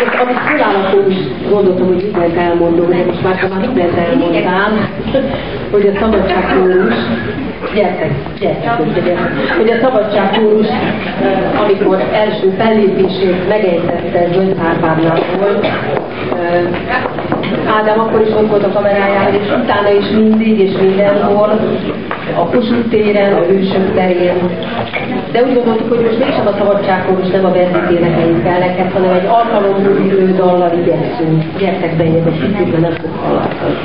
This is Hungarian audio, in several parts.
Amit fölállapul is gondoltam, hogy mindent elmondom, de most már mindent elmondtál, hogy a szabadságkórus, gyertek, hogy a szabadságkórus, amikor első fellépését megejtette Zöld Árpádnál volt, Ádám akkor is ott volt a kamerájával, és utána is mindig és mindenhol, a Kossuth téren, a Hősök terén. De úgy gondoltuk, hogy most mégsem a szabadságkórus, nem a verziténekeink kell neked, hanem egy alkalomból illő dallal igyekszünk. Gyertek be egy picit, mert nem fog hallatni.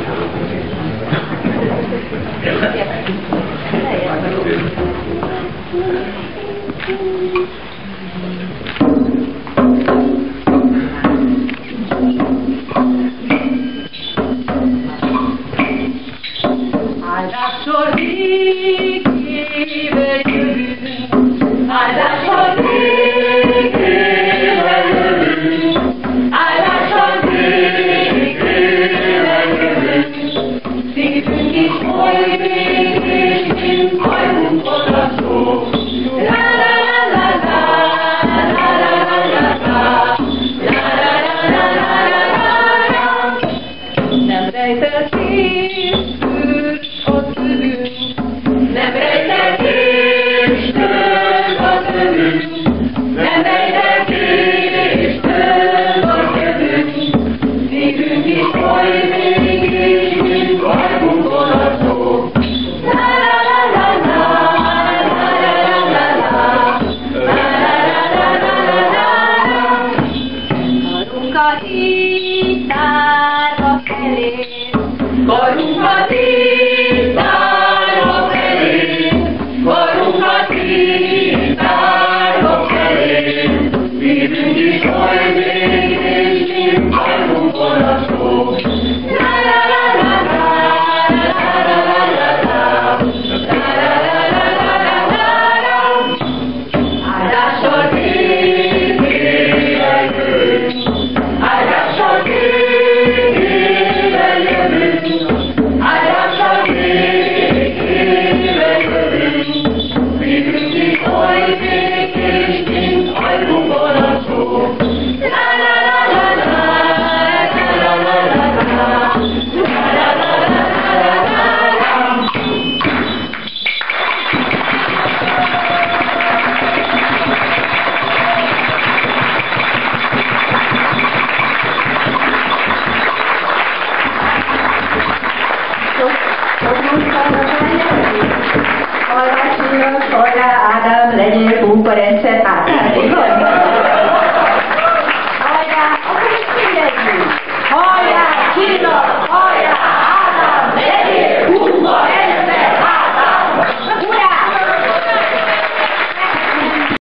Ádám, legyél munkarendszer át.